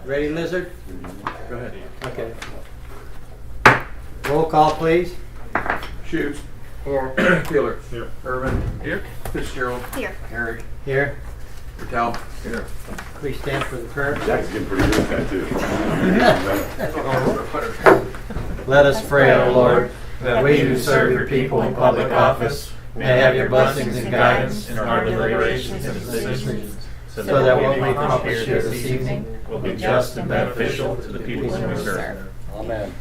Ready, Lizard? Go ahead. Okay. Roll call, please. Shoots. Here. Keeler. Here. Irvin. Here. Fitzgerald. Here. Herrick. Here. Patel. Here. Please stand for the prayer. Jack's getting pretty good at that too. Let us pray, O Lord, that we who serve your people in public office may have your blessings and guidance in our deliberations and decisions, so that what we accomplish here this evening will be just and beneficial to the people whom we serve. Amen.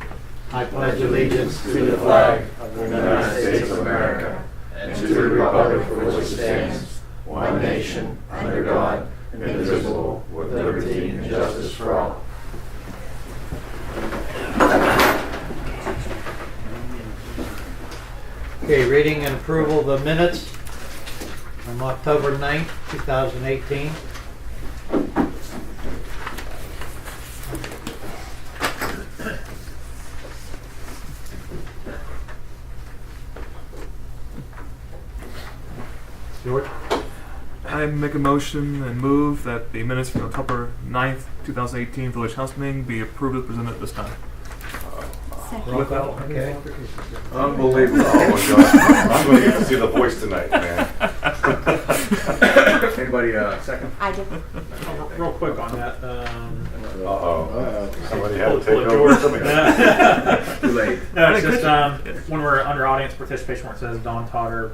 I pledge allegiance to the flag of the United States of America and to the republic for which it stands, one nation, under God, indivisible, with liberty and justice for all. Okay, reading and approval of the minutes from October 9th, 2018. George? I make a motion and move that the minutes from October 9th, 2018 Village Council meeting be approved as presented at this time. Roll call, okay. Unbelievable. Oh my God. I'm going to get to see the voice tonight, man. Anybody second? I did. Real quick on that. Uh-oh. Somebody had to Pull take it, over. George. Somebody Too late. No, it's just when we're under audience participation where it says Don Totter,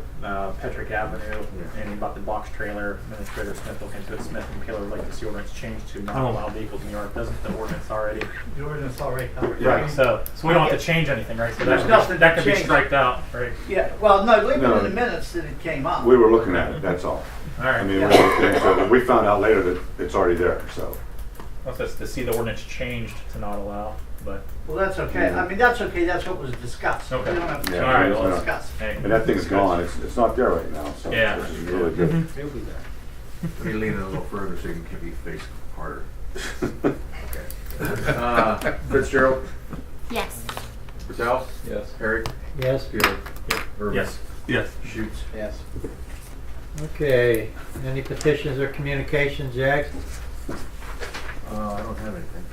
Petrick Avenue, and about the box trailer, Administrator Smith looking into it. Smith and Keeler would like to see ordinance changed to not allow vehicles in the yard. Doesn't the ordinance already? The ordinance already covered. Right. So we don't have to change anything, right? So There's that nothing that could be changed. striked out, right? Yeah, well, no, leave it No. in the minutes that it came up. We were looking at it, that's all. All right. I mean, we were looking into it. We found out later that it's already there, so. Well, that's to see the ordinance changed to not allow, but Well, that's okay. I mean, that's okay. That's what was discussed. Okay. We don't have to Yeah, all right. it's Well, not- discuss. hey, And that thing's gone. It's not there right now, so. Yeah. This is really good. He'll be there. Let me lean it a little further so you can keep your face harder. Okay. Fitzgerald. Yes. Patel. Yes. Herrick. Yes? Keeler. Irvin. yes. Yes. Shoots. Yes. Okay, any petitions or communications, Jack? I don't have anything.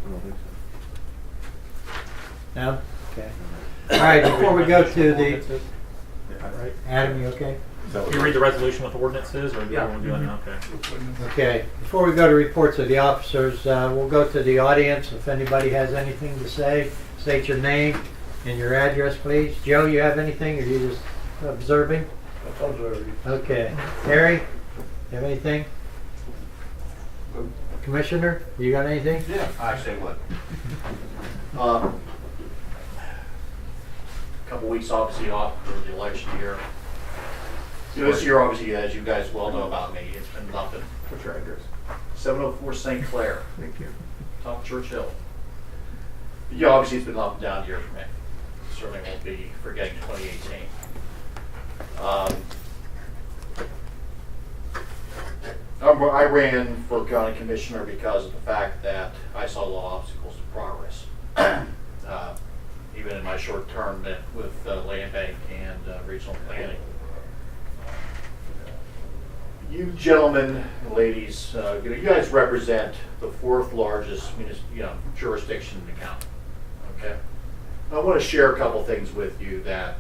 I don't think so. No? Okay. All right, before we go to the, Right. Adam, you okay? Is that what- You read the resolution with ordinances, or do you Yeah. want to do that now? Okay. Okay, before we go to reports of the officers, we'll go to the audience. If anybody has anything to say, state your name and your address, please. Joe, you have anything, or you just observing? Okay. Harry, you have anything? Commissioner, you got anything? Yeah, I actually would. Couple weeks obviously off for the election year. So this year, obviously, as you guys well know about me, it's been nothing. What's your address? 704 St. Clair, Thank you. top Church Hill. Yeah, obviously, it's been an up and down year for me. Certainly won't be forgetting 2018. I ran for county commissioner because of the fact that I saw a lot of obstacles to progress. Even in my short term with land bank and regional planning. You gentlemen and ladies, you guys represent the fourth largest jurisdiction in the county. Okay, I want to share a couple things with you that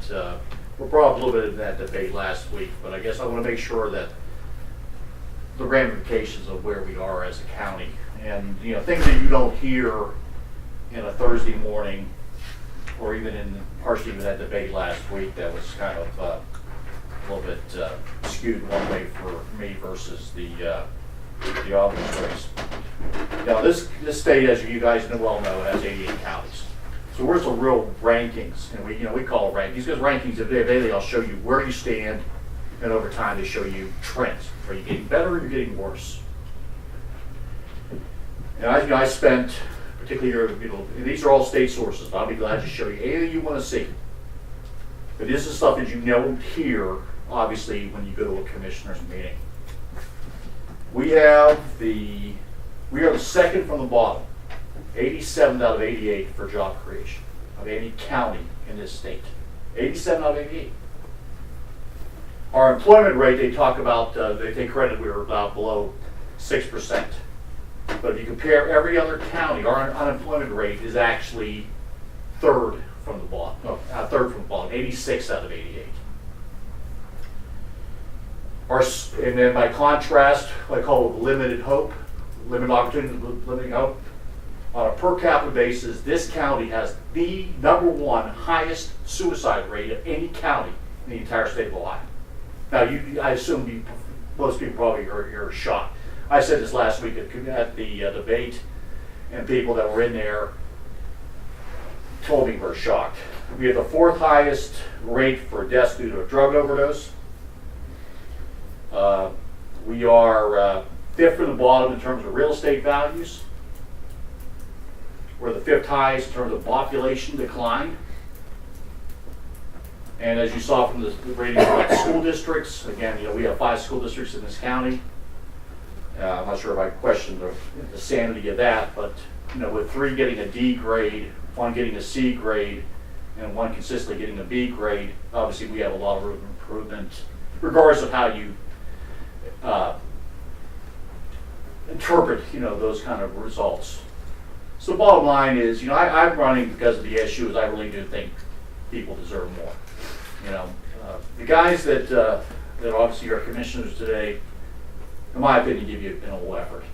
were brought up a little bit in that debate last week, but I guess I want to make sure that the ramifications of where we are as a county, and things that you don't hear in a Thursday morning, or even in partially even that debate last week that was kind of a little bit skewed one way for me versus the obvious race. Now this state, as you guys well know, has 88 counties. So where's the real rankings? And we call it rankings because rankings of daily I'll show you where you stand, and over time they show you trends. Are you getting better or are you getting worse? And I spent, particularly, these are all state sources, but I'll be glad to show you anything you want to see. But this is stuff that you don't hear, obviously, when you go to a commissioner's meeting. We are the second from the bottom, 87 out of 88 for job creation of any county in this state. 87 out of 88. Our employment rate, they talk about, they take credit, we were about below 6%. But if you compare every other county, our unemployment rate is actually third from the bottom. No, third from the bottom, 86 out of 88. And then by contrast, what I call limited hope, limited opportunity, limited hope. On a per capita basis, this county has the #1 highest suicide rate of any county in the entire state of Ohio. Now, I assume most people probably are shocked. I said this last week at the debate, and people that were in there told me we're shocked. We have the 4th highest rate for deaths due to a drug overdose. We are 5th from the bottom in terms of real estate values. We're the 5th highest in terms of population decline. And as you saw from the ratings about school districts, again, we have 5 school districts in this county. I'm not sure if I question the sanity of that, but with 3 getting a D grade, 1 getting a C grade, and 1 consistently getting a B grade, obviously we have a lot of room for improvement, regardless of how you interpret, those kind of results. So the bottom line is, I'm running because of the issues. I really do think people deserve more. The guys that obviously are commissioners today, in my opinion, give you a minimal effort.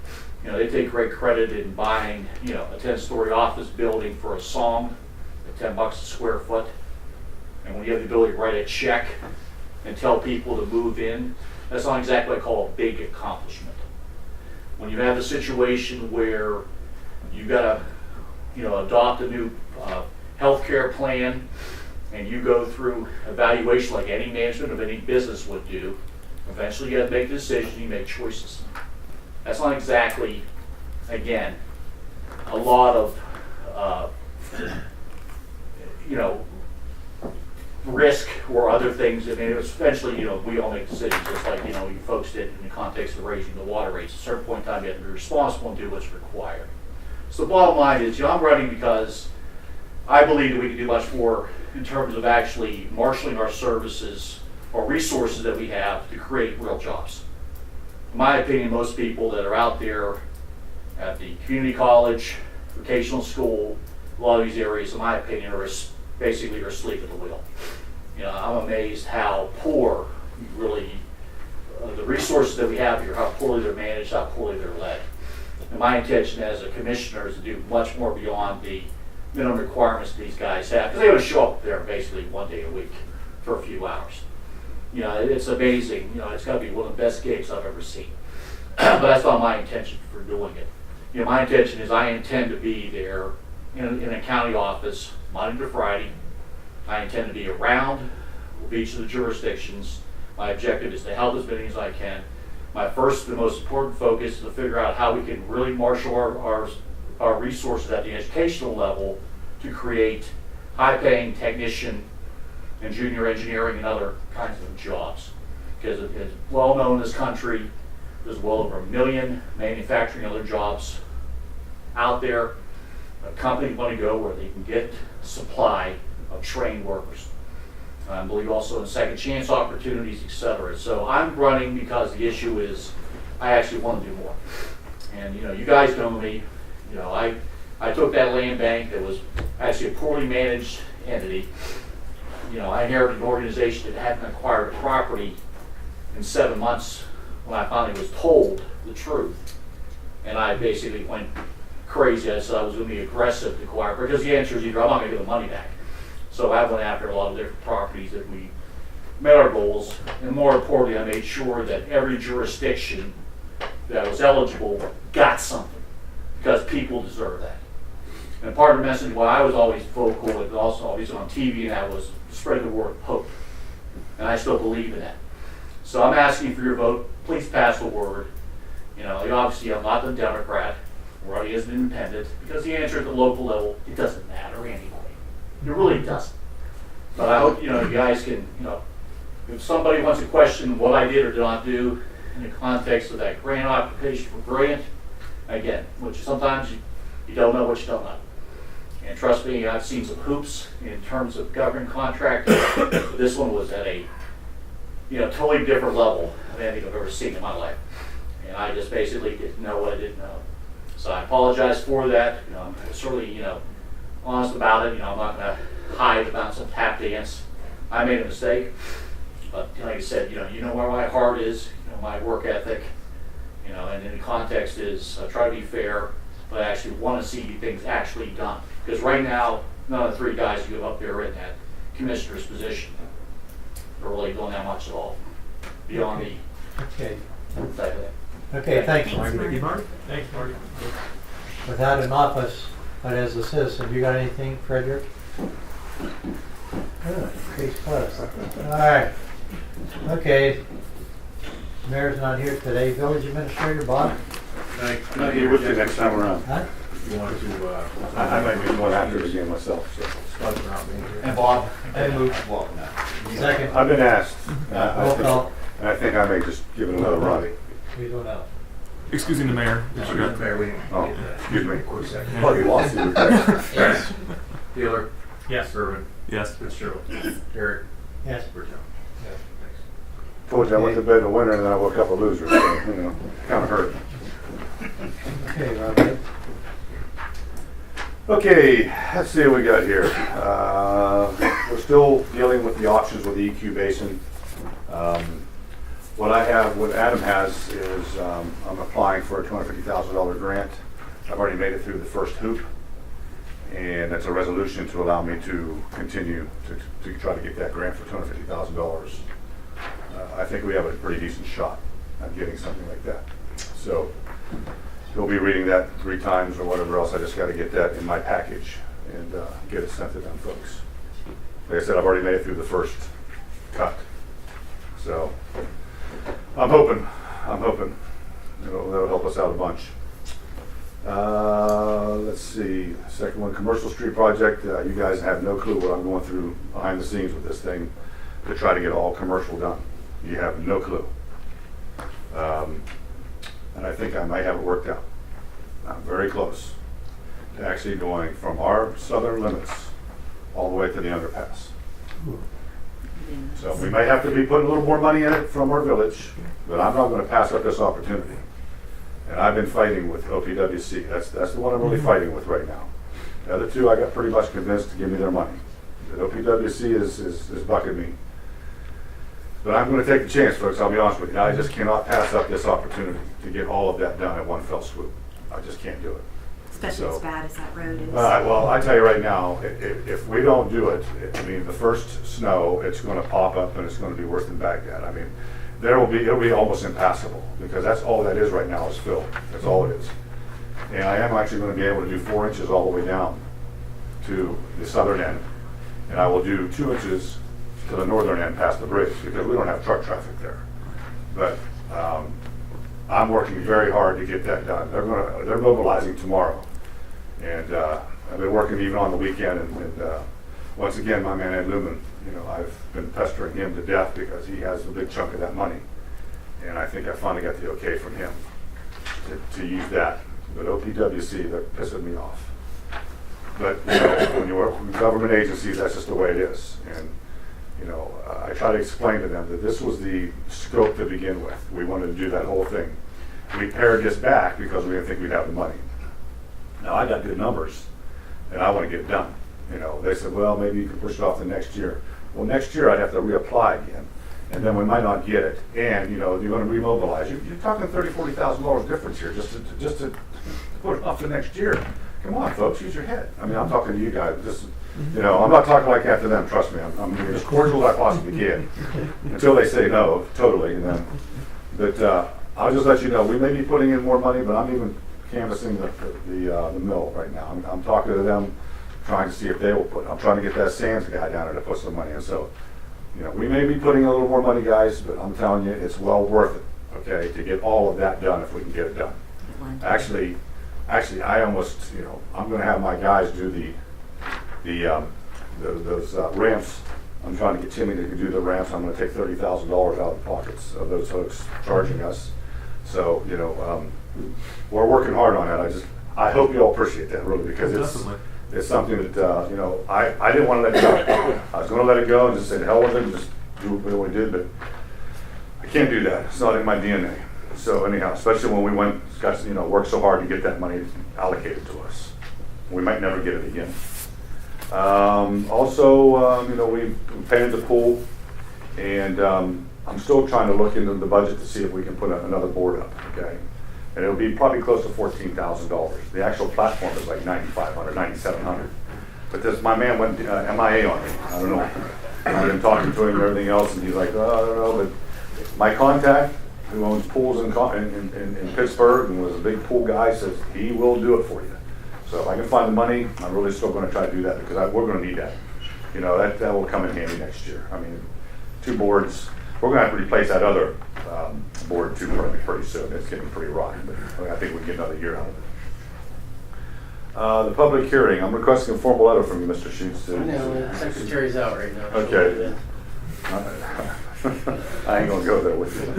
They take great credit in buying, a 10-story office building for a song at $10 a square foot. And when you have the ability to write a check and tell people to move in, that's not exactly what I call a big accomplishment. When you have a situation where you got to, adopt a new healthcare plan, and you go through evaluation like any management of any business would do, eventually you got to make a decision, you make choices. That's not exactly, again, a lot of, risk or other things. I mean, eventually, we all make decisions just like, you folks did in the context of raising the water rates. At a certain point in time, you have to be responsible and do what's required. So the bottom line is, I'm running because I believe that we can do much more in terms of actually marshaling our services or resources that we have to create real jobs. In my opinion, most people that are out there at the community college, vocational school, a lot of these areas, in my opinion, are basically asleep at the wheel. I'm amazed how poor really the resources that we have here, how poorly they're managed, how poorly they're led. And my intention as a commissioner is to do much more beyond the minimum requirements these guys have, because they would show up there basically 1 day a week for a few hours. It's amazing. It's got to be one of the best gigs I've ever seen. But that's not my intention for doing it. My intention is I intend to be there in a county office Monday to Friday. I intend to be around each of the jurisdictions. My objective is to help as many as I can. My first and most important focus is to figure out how we can really marshal our resources at the educational level to create high-paying technician and junior engineering and other kinds of jobs. Because it's well known in this country, there's well over 1 million manufacturing and other jobs out there. Companies want to go where they can get supply of trained workers. I believe also in second chance opportunities, etc. So I'm running because the issue is I actually want to do more. And you guys know me. I took that land bank that was actually a poorly managed entity. I inherited an organization that hadn't acquired a property in 7 months when I finally was told the truth. And I basically went crazy. I said I was going to be aggressive to acquire, because the answer is either I'm not going to get the money back. So I went after a lot of different properties that we met our goals, and more importantly, I made sure that every jurisdiction that was eligible got something, because people deserve that. And part of the message, why I was always vocal and also always on TV, and that was spread the word of hope. And I still believe in that. So I'm asking for your vote. Please pass the word. Obviously I'm not the Democrat, or running as an independent, because the answer at the local level, it doesn't matter anyway. It really doesn't. But I hope you guys can, if somebody wants to question what I did or did not do in the context of that grant application for grant, again, which sometimes you don't know what you don't know. And trust me, I've seen some hoops in terms of government contracting. This one was at a totally different level of anything I've ever seen in my life. And I just basically didn't know what I didn't know. So I apologize for that. I'm certainly, honest about it. I'm not going to hide about some tap dance. I made a mistake. But like I said, you know where my heart is, my work ethic, and in the context is I try to be fair, but I actually want to see things actually done. Because right now, none of the three guys who have up there in that commissioner's position are really doing that much at all. Beyond the Okay. type of thing. Okay, thanks, Thanks, Marty. Marty. Thanks, Marty. Without an office, but as a citizen, you got anything, Frederick? Good, case closed. All right. Okay. Mayor's not here today. Village Administrator Bob? Thanks. I'll be with you next time around. Huh? If you want to, I might be going after it again myself, so. spud around me here. And Bob, I move. welcome that. Second. I've been asked. Roll call. And I think I may just give it another run. We don't know. Excusing the mayor. Mayor, we Oh, excuse me. quick second. Oh, you lost it. Yes. Taylor. Yes. Irvin. Yes. Fitzgerald. Eric. Yes. Burchell. Thanks. Told you I went to bed a winner and then I woke up a loser, so, kind of hurt. Okay, Robert. Okay, let's see what we got here. We're still dealing with the options with the EQ basin. What Adam has is I'm applying for a $250,000 grant. I've already made it through the first hoop, and that's a resolution to allow me to continue to try to get that grant for $250,000. I think we have a pretty decent shot at getting something like that. So he'll be reading that 3 times or whatever else. I just got to get that in my package and get it sent to them folks. Like I said, I've already made it through the first cut. So I'm hoping that'll help us out a bunch. Let's see, second one, commercial street project. You guys have no clue what I'm going through behind the scenes with this thing to try to get all commercial done. You have no clue. And I think I might have it worked out. I'm very close to actually going from our southern limits all the way to the underpass. So we may have to be putting a little more money in it from our village, but I'm not going to pass up this opportunity. And I've been fighting with OPWC. That's the one I'm really fighting with right now. The other two I got pretty much convinced to give me their money. The OPWC is bucking me. But I'm going to take the chance, folks. I'll be honest with you. I just cannot pass up this opportunity to get all of that done in one fell swoop. I just can't do it. Especially So- as bad as that road is. Well, I tell you right now, if we don't do it, I mean, the first snow, it's going to pop up and it's going to be worse than Baghdad. I mean, it'll be almost impassable because that's all that is right now is fill. That's all it is. And I am actually going to be able to do 4 inches all the way down to the southern end, and I will do 2 inches to the northern end past the bridge because we don't have truck traffic there. But I'm working very hard to get that done. They're mobilizing tomorrow. And I've been working even on the weekend, and once again, my man Ed Lumen, I've been pestering him to death because he has a big chunk of that money, and I think I finally got the okay from him to use that. But OPWC, they're pissing me off. But when you work with government agencies, that's just the way it is. And I try to explain to them that this was the scope to begin with. We wanted to do that whole thing. We pared this back because we didn't think we'd have the money. Now, I got good numbers, and I want to get it done. They said, well, maybe you can push it off to next year. Well, next year I'd have to reapply again, and then we might not get it. And, you're going to remobilize. You're talking $30,000, $40,000 difference here just to put it off to next year. Come on, folks, use your head. I mean, I'm talking to you guys. I'm not talking like that to them, trust me. I'm being as cordial as I possibly can until they say no, totally. But I'll just let you know, we may be putting in more money, but I'm even canvassing the mill right now. I'm talking to them, trying to see if they will put. I'm trying to get that Sands guy down there to put some money in. So, we may be putting a little more money, guys, but I'm telling you, it's well worth it. Okay, to get all of that done if we can get it done. Actually, I almost, I'm going to have my guys do those ramps. I'm trying to get Timmy to do the ramps. I'm going to take $30,000 out of the pockets of those folks charging us. So, we're working hard on that. I hope you all appreciate that, really, because it's something that, I didn't want to let it go. I was going to let it go and just say, hell with it, and just do what we did. But I can't do that. It's not in my DNA. So anyhow, especially when we worked so hard to get that money allocated to us. We might never get it again. Also, we painted the pool, and I'm still trying to look into the budget to see if we can put another board up, okay? And it'll be probably close to $14,000. The actual platform is like $9,500, $9,700. But my man went MIA on me. I don't know. I've been talking to him and everything else, and he's like, oh, I don't know. But my contact, who owns pools in Pittsburgh and was a big pool guy, says he will do it for you. So if I can find the money, I'm really still going to try to do that because we're going to need that. That will come in handy next year. I mean, 2 boards. We're going to have to replace that other board too pretty soon. It's getting pretty rotten, but I think we can get another year out of it. The public hearing. I'm requesting a formal letter from you, Mr. Sheets. I know, the secretary's out right now. Okay. I ain't gonna go there with you.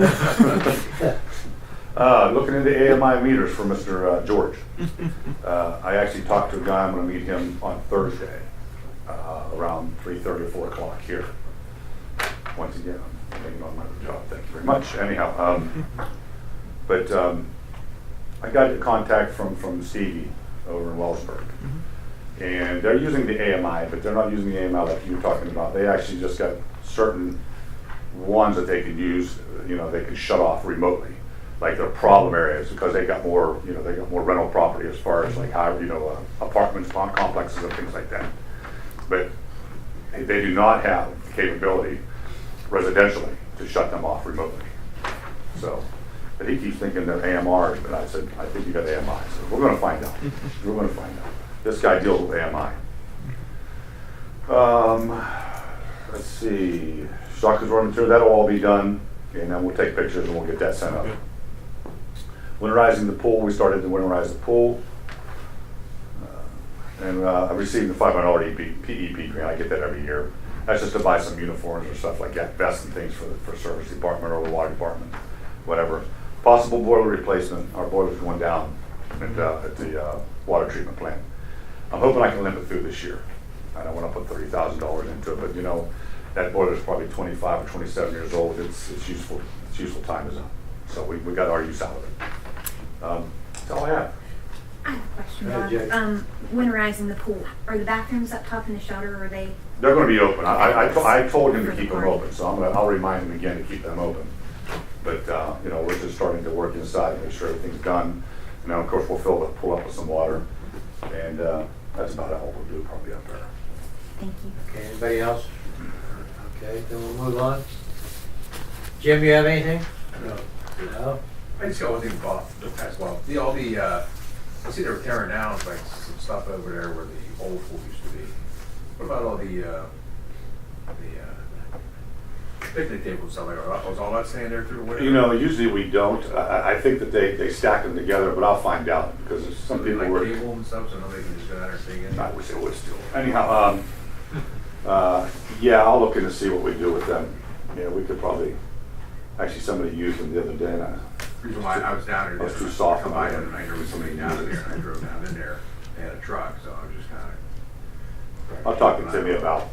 Looking into AMI meters for Mr. George. I actually talked to a guy. I'm gonna meet him on Thursday around 3:30 or 4 o'clock here. Once again, I'm thinking on my job. Thank you very much. Anyhow, but I got a contact from Stevie over in Wellsburg. And they're using the AMI, but they're not using the AMI like you were talking about. They actually just got certain ones that they can use, they can shut off remotely, like their problem areas, because they got more, they got more rental property as far as like apartments, complexes and things like that. But they do not have the capability residentially to shut them off remotely. So, but he keeps thinking they're AMRs, but I said, I think you got AMI. So we're going to find out. We're going to find out. This guy deals with AMI. Let's see. Structures raw material, that'll all be done, and then we'll take pictures and we'll get that sent up. Winterizing the pool, we started to winterize the pool. And I received the $500 PEP grant. I get that every year. That's just to buy some uniforms or stuff like that, vests and things for service department or the water department, whatever. Possible boiler replacement. Our boiler's going down at the water treatment plant. I'm hoping I can limp it through this year. I don't want to put $30,000 into it, but that boiler's probably 25 or 27 years old. It's useful. Its useful time is up. So we got our use out of it. That's all I have. I have a question, Go ahead, Bob. Winterizing the pool. Are the bathrooms up top in the shelter, or are they? They're going to be open. I told him to keep them open, so I'll remind him again to keep them open. But we're just starting to work inside and make sure everything's done. And then of course we'll fill the pool up with some water, and that's about all we'll do probably up there. Thank you. Okay, anybody else? Okay, then we'll move on. Jim, you have anything? No? I just got one thing about as well. I see they're tearing down like some stuff over there where the old pool used to be. What about all the picnic tables and stuff like that? Was all that staying there through the winter? Usually we don't. I think that they stack them together, but I'll find out because there's some people like were. table and stuff, so nobody can just go down there and take it. I wish they would still. Anyhow, yeah, I'll look in to see what we do with them. Yeah, we could probably. Actually, somebody used them the other day. And The reason why I was down there, That's too soft. come by and there was somebody down there, and I drove down in there. They had a truck, so I was just kind of. I'll talk to Timmy about.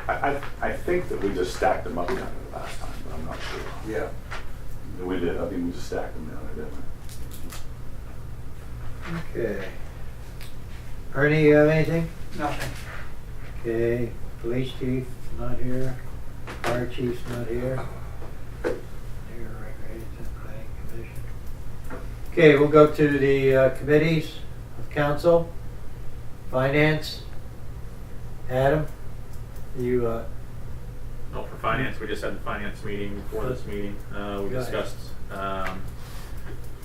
I think that we just stacked them up kind of the last time, but I'm not sure. Yeah. We did. I think we just stacked them down there, didn't we? Okay. Ernie, you have anything? Nothing. Okay, police chief, not here. Fire chief's not here. Okay, we'll go to the committees of council. Finance. Adam, you, No, for finance, we just had the finance meeting before this meeting. We Go ahead. discussed,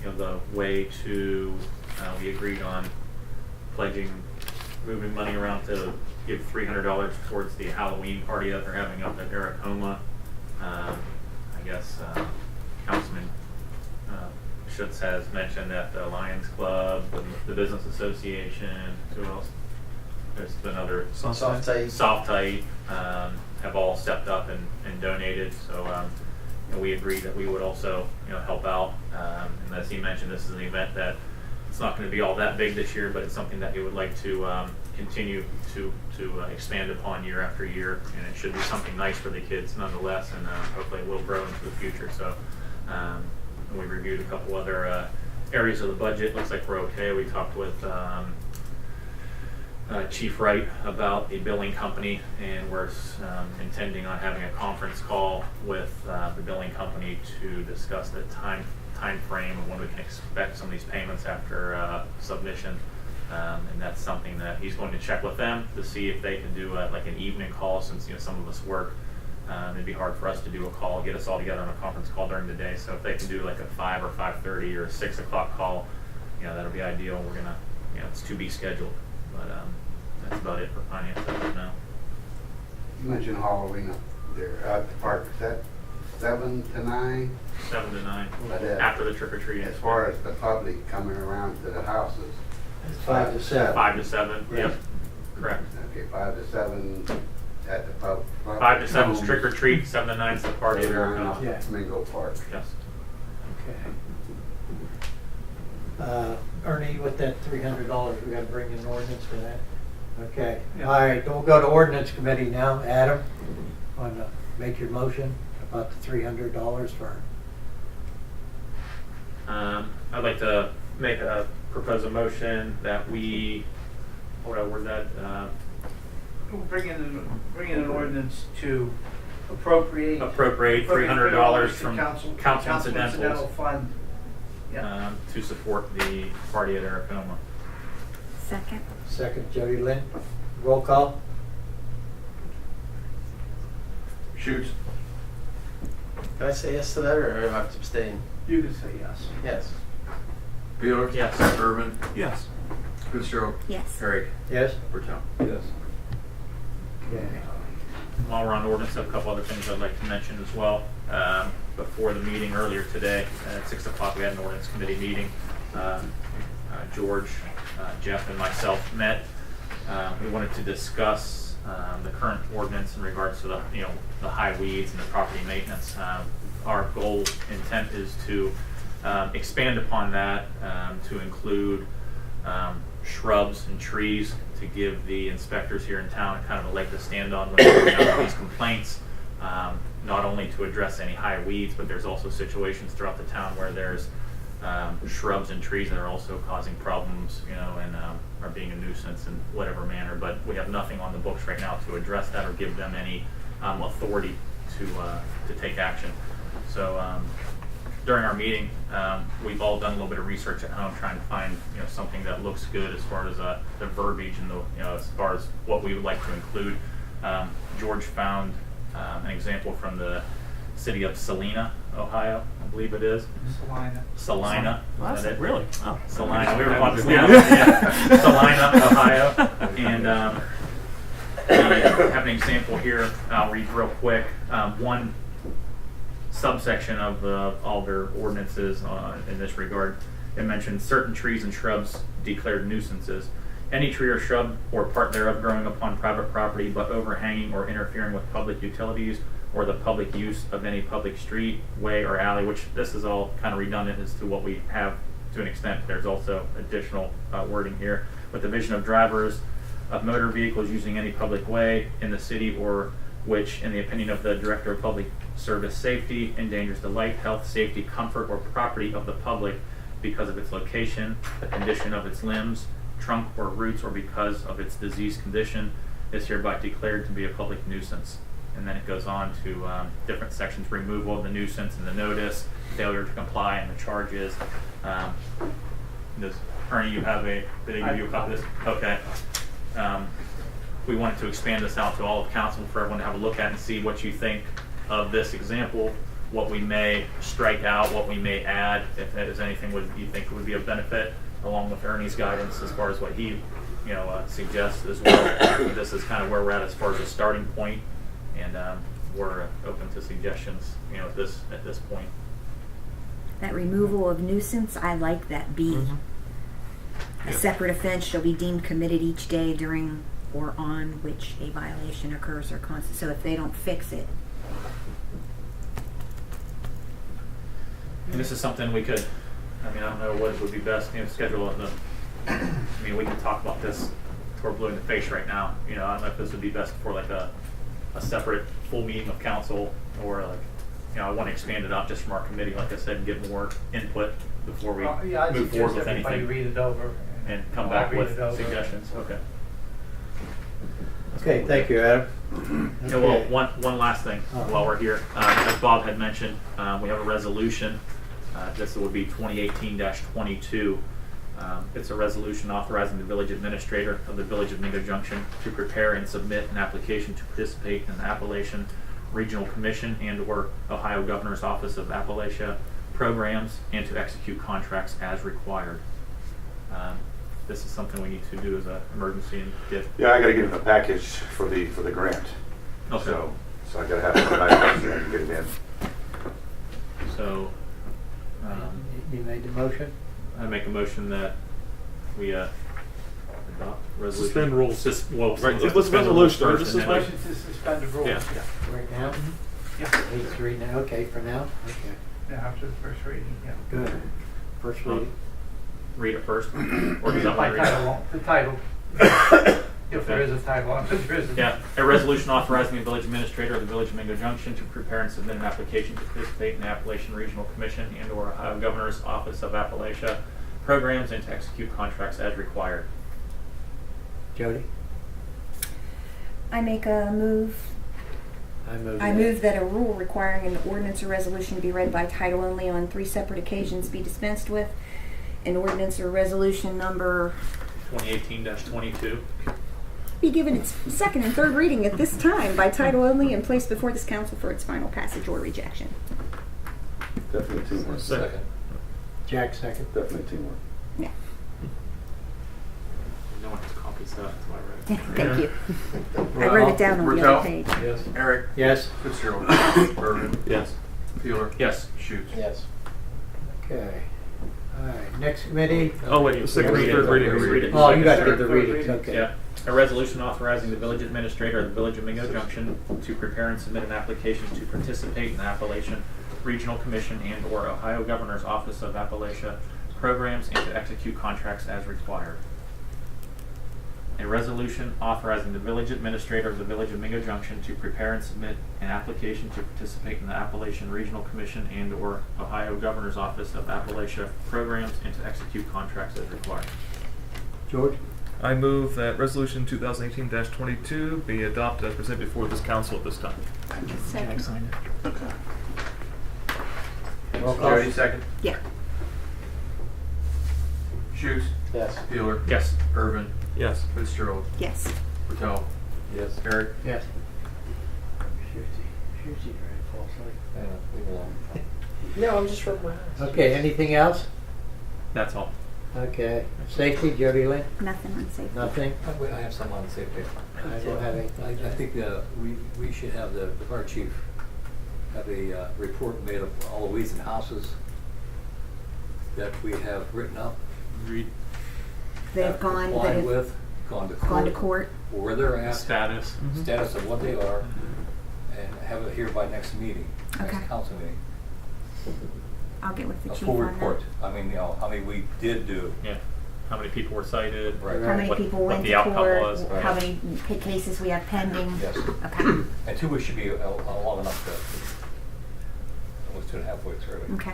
the way to, we agreed on pledging, moving money around to give $300 towards the Halloween party that they're having up at Aracoma. I guess Councilman Schutz has mentioned that the Lions Club, the Business Association, who else? There's been other Soft Tight. have all stepped up and donated. So we agreed that we would also help out. And as he mentioned, this is an event that It's not going to be all that big this year, but it's something that he would like to continue to expand upon year after year, and it should be something nice for the kids nonetheless, and hopefully it will grow into the future. So we reviewed a couple other areas of the budget. Looks like we're okay. We talked with Chief Wright about the billing company, and we're intending on having a conference call with the billing company to discuss the time frame of when we can expect some of these payments after submission. And that's something that he's going to check with them to see if they can do like an evening call, since some of us work. It'd be hard for us to do a call, get us all together on a conference call during the day. So if they can do like a 5 or 5:30 or 6 o'clock call, that'll be ideal. We're gonna, it's to be scheduled, but that's about it for finance as of now. You mentioned Halloween up there at the park. Is that 7 to 9? 7 to 9 But, after the trick or treat. As far as the public coming around to the houses, It's 5 to 7. 5 to 7. Right. Yep. Correct. okay, 5 to 7 at the pub. 5 to 7 is trick or treat. 7 to 9 is the party. Off Yeah. Mingo Park. Yes. Okay. Ernie, with that $300, we gotta bring in an ordinance for that? Okay, all right, we'll go to ordinance committee now. Adam, want to make your motion about the $300 for? I'd like to propose a motion that we, what I word that, We'll bring in an ordinance to appropriate $300 from council incidentals incidental fund. Yeah. to support the party at Aracoma. Second. Second, Jody Lynn. Roll call? Shoots. Can I say yes to that, or do I have to abstain? You can say yes. Yes. Peeler? Yes. Urban? Yes. Fitzgerald? Yes. Herrick? Yes? Burchell? Yes. Okay. While we're on ordinance, I have a couple other things I'd like to mention as well. Before the meeting earlier today, at 6 o'clock, we had an ordinance committee meeting. George, Jeff, and myself met. We wanted to discuss the current ordinance in regards to the high weeds and the property maintenance. Our goal, intent is to expand upon that to include shrubs and trees, to give the inspectors here in town kind of a leg to stand on when they're coming out with these complaints. Not only to address any high weeds, but there's also situations throughout the town where there's shrubs and trees that are also causing problems, and are being a nuisance in whatever manner. But we have nothing on the books right now to address that or give them any authority to take action. So during our meeting, we've all done a little bit of research at home, trying to find something that looks good as far as the verbiage and as far as what we would like to include. George found an example from the city of Salina, Ohio, I believe it is. Salina. Well, Is that's that it? really? Oh. Salina. We were about to Yeah. yeah. Salina, Ohio. And we have an example here. I'll read real quick. One subsection of all their ordinances in this regard, it mentions certain trees and shrubs declared nuisances. Any tree or shrub or part thereof growing upon private property but overhanging or interfering with public utilities or the public use of any public street, way, or alley, which this is all kind of redundant as to what we have to an extent. There's also additional wording here. With the vision of drivers of motor vehicles using any public way in the city, or which, in the opinion of the Director of Public Service Safety, endangers the life, health, safety, comfort, or property of the public because of its location, the condition of its limbs, trunk or roots, or because of its disease condition, is hereby declared to be a public nuisance. And then it goes on to different sections: removal of the nuisance and the notice, failure to comply, and the charges. Ernie, you have did they give you a copy of this? Okay. We wanted to expand this out to all of council for everyone to have a look at and see what you think of this example, what we may strike out, what we may add, if there's anything you think would be of benefit, along with Ernie's guidance as far as what he suggests as well. This is kind of where we're at as far as a starting point, and we're open to suggestions at this point. That removal of nuisance, I like that B. Mhm. A Yeah. separate offense shall be deemed committed each day during or on which a violation occurs or constitutes. So if they don't fix it, And this is something we could I mean, I don't know what would be best, schedule it. I mean, we can talk about this till we're blue in the face right now. I don't know if this would be best for like a separate full meeting of council, or like, I want to expand it out just from our committee, like I said, and get more input before we Yeah, I'd move forward suggest with everybody anything read it over. and come I'll back read with it over. suggestions. Okay. Okay, thank you, Adam. Yeah, well, one last thing while we're here. As Bob had mentioned, we have a resolution. This would be 2018-22. It's a resolution authorizing the village administrator of the Village of Mingo Junction to prepare and submit an application to participate in the Appalachian Regional Commission and/or Ohio Governor's Office of Appalachia programs and to execute contracts as required. This is something we need to do as an emergency and get. Yeah, I gotta get in the package for the grant. Okay. So I gotta have it in the package so I can get it in. So You made the motion? I make a motion that we adopt resolution. Suspend rules. Well, Right, let's it was suspend the rules resolution, first this and is then- Motion to suspend the rules. Yeah. Right now? Yeah. 8-3 now, okay, for now? Okay, Yeah, after the first reading, yeah. good. First reading. Read it first, or does that By want to read title, it? the title. If there is a title, if there isn't. Yeah, a resolution authorizing the village administrator of the Village of Mingo Junction to prepare and submit an application to participate in the Appalachian Regional Commission and/or Ohio Governor's Office of Appalachia programs and to execute contracts as required. Jody? I make a move. I move that a rule requiring an ordinance or resolution be read by title only on 3 separate occasions be dispensed with. An ordinance or resolution number 2018-22. be given its second and third reading at this time by title only and placed before this council for its final passage or rejection. Definitely teamwork. Second. Jack, second. Definitely teamwork. Yeah. No one has copies, so that's why I read it. Thank you. I wrote it down on the Raquel? other page. Yes. Eric? Yes? Fitzgerald? Irvin? Yes. Peeler? Yes. Schutz? Yes. Okay. All right, next committee? Oh, wait, the second and third reading. Read it. Oh, you got to Second, give the third readings, okay. Yeah. A resolution authorizing the village administrator of the Village of Mingo Junction to prepare and submit an application to participate in the Appalachian Regional Commission and/or Ohio Governor's Office of Appalachia programs and to execute contracts as required. A resolution authorizing the village administrator of the Village of Mingo Junction to prepare and submit an application to participate in the Appalachian Regional Commission and/or Ohio Governor's Office of Appalachia programs and to execute contracts as required. George? I move that resolution 2018-22 be adopted as presented before this council at this time. Second. signed it. Roll call. Jody, second. Yeah. Schutz? Yes. Peeler? Yes. Irvin? Yes. Fitzgerald? Yes. Raquel? Yes. Eric? Yes. Ready to fall asleep. No, I'm just rubbing my eyes. Okay, anything else? That's all. Okay, safety, Jody Lynn? Nothing on safety. Nothing? I have some on safety. I don't have anything. I think we should have the fire chief have a report made of all the weeds and houses that we have written up. They've have gone, that complied have with, gone to court. gone to court. Where they're at, Status. status of what they are, and have it here by next meeting, Okay. next council meeting. I'll get with the A chief full on report. that. I mean, how many we did do. Yeah. How many people were cited? Right. How many What- people what went the to outcome court? was. How Right. many cases we have pending? Yes. Okay. And 2 weeks should be long enough to, almost 2.5 weeks, really. Okay.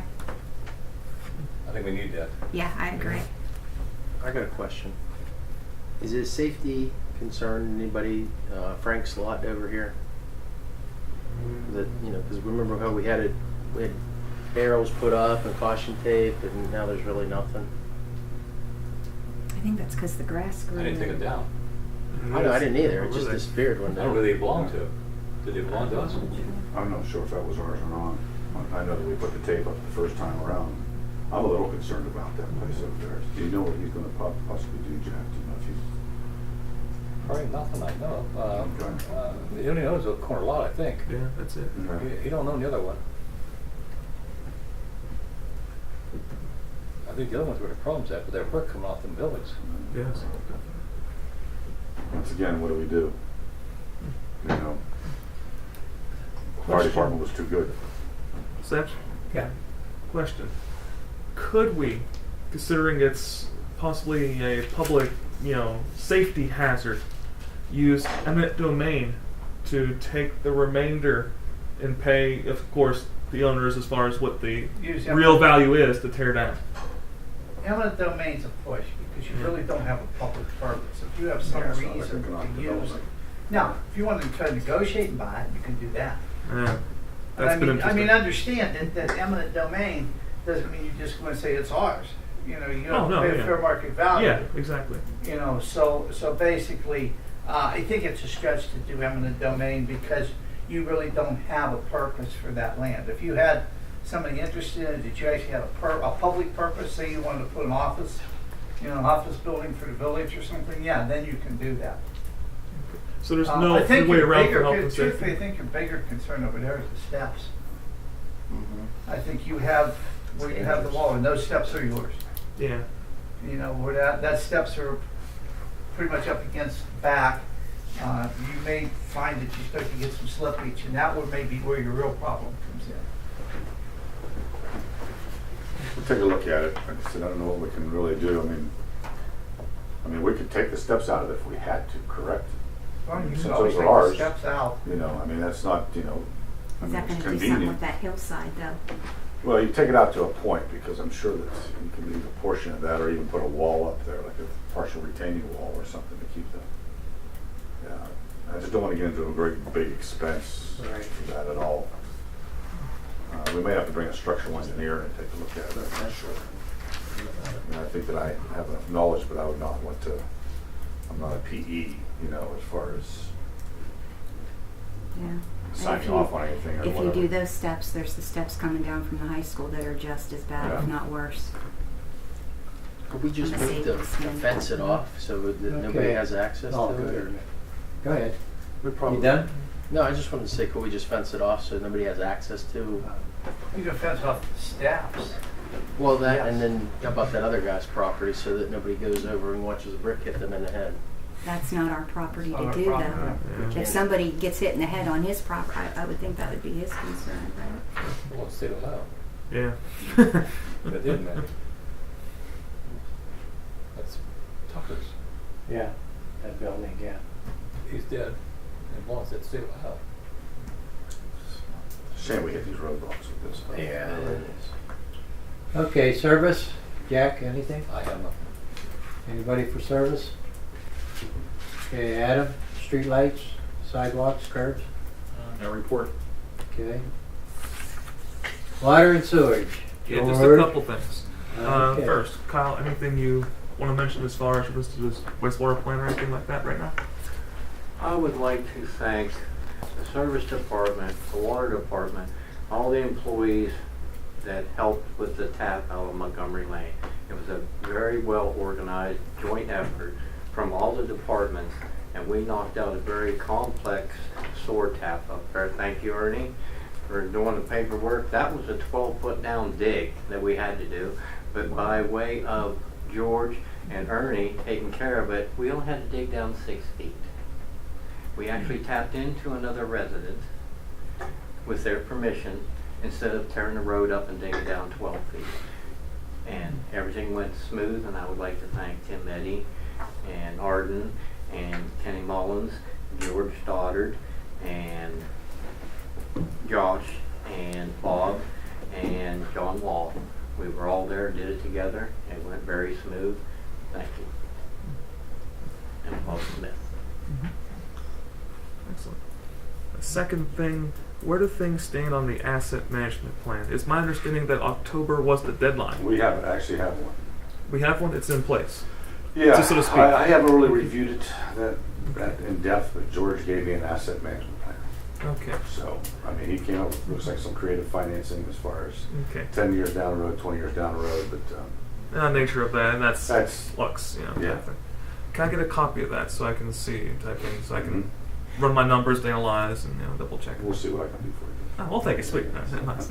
I think we need that. Yeah, I agree. I got a question. Is it a safety concern, anybody, Frank's lot over here? That, because remember how we had barrels put up and caution tape, and now there's really nothing? I think that's because the grass grew. I didn't take it down. I know, I didn't either, it Were just they? disappeared one I day. don't know who they belong to. Did they belong to us? I'm not sure if that was ours or not. I know that we put the tape up the first time around. I'm a little concerned about that place over there. Do you know what he's gonna possibly do, Jack? Do you know if he's... Probably nothing I know. Okay. He only knows the corner lot, I think. Yeah, that's it. He don't know the other one. I think the other one's where the problem's at, but there's work coming off them buildings. Yes. Once again, what do we do? Fire department was too good. Seth? Yeah. Question. could we, considering it's possibly a public, safety hazard, use eminent domain to take the remainder and pay, of course, the owners as far as what the Use real eminent- value is to tear down? Eminent domain's a push, because you really don't have a public purpose. If you have some Yeah, it's not like reason economic to use it. development. Now, if you want to try to negotiate and buy it, you can do that. Yeah, But that's been interesting. understand that eminent domain doesn't mean you just go and say it's ours. You have Oh, no, to pay yeah. a fair market value. Yeah, exactly. So basically, I think it's a stretch to do eminent domain because you really don't have a purpose for that land. If you had somebody interested in it, that you actually had a public purpose, say you wanted to put an office, an office building for the village or something, yeah, then you can do that. So there's I no think way your around bigger- for health and truthfully, safety. I think your bigger concern over there is the steps. Mm-hmm. I think you have, where you have the wall, and those steps are yours. Yeah. Where that steps are pretty much up against the back. You may find that you start to get some slippage, and that would maybe where your real problem comes in. We'll take a look at it. Like I said, I don't know what we can really do. I mean, we could take the steps out of it if we had to, correct? Well, you Since can always those take are the ours. steps out. I mean, that's not, I Is mean, that it's going to do something convenient. with that hillside, though? Well, you take it out to a point, because I'm sure that you can leave a portion of that, or even put a wall up there, like a partial retaining wall or something to keep the, yeah. I just don't want to get into a great big expense for that at all. We may have to bring a structural engineer and take a look at it, I'm not sure. I think that I have enough knowledge, but I would not want to, I'm not a PE, as far as Yeah. And signing if you- off on anything or If whatever. you do those steps, there's the steps coming down from the high school that are just as bad, if Yeah. not worse. Could we just I'm a move the safety man. fence it off so that nobody Okay. has access Oh, to it? Or? Go ahead. We You done? No, I just wanted to say, could we just fence it off so nobody has access to? You can fence off the steps. Well, that, Yes. and then how about that other guy's property so that nobody goes over and watches a brick hit them in the head? That's not our property Not to our do, property. though. Yeah. If somebody gets hit in the head on his property, I would think that would be his concern, right? Well, it's still allowed. Yeah. But didn't they? That's Tucker's. Yeah. That building, yeah. He's dead. And once it's still allowed. Shame we hit these roadblocks with this stuff. Yeah, it is. Okay, service. Jack, anything? I have nothing. Anybody for service? Okay, Adam, streetlights, sidewalks, curbs. No report. Okay. Water and sewage. Yeah, just a George? couple things. Okay. First, Kyle, anything you want to mention as far as regards to this wastewater plant or anything like that right now? I would like to thank the service department, the water department, all the employees that helped with the tap out of Montgomery Lane. It was a very well organized joint effort from all the departments, and we knocked out a very complex sewer tap up there. Thank you, Ernie, for doing the paperwork. That was a 12-foot down dig that we had to do, but by way of George and Ernie taking care of it, we only had to dig down 6 feet. We actually tapped into another resident with their permission instead of tearing the road up and digging down 12 feet. And everything went smooth, and I would like to thank Tim Eddy and Arden and Kenny Mullins, George Stoddard, and Josh and Bob and John Wall. We were all there, did it together, and it went very smooth. Thank you. And Paul Smith. Excellent. The second thing, where do things stand on the asset management plan? It's my understanding that October was the deadline. We haven't actually have one. We have one, it's in place. Yeah, So to speak. I haven't really reviewed it that in depth, but George gave me an asset management plan. Okay. So, I mean, he came up with, looks like some creative financing as far as Okay. 10 years down the road, 20 years down the road, but Nature of that, and that's That's- flux, yeah. kind of thing. Can I get a copy of that so I can see type in, so I can Mhm. run my numbers, analyze, and double check? we'll see what I can do for you. Oh, well, thank you, sweet. Nice.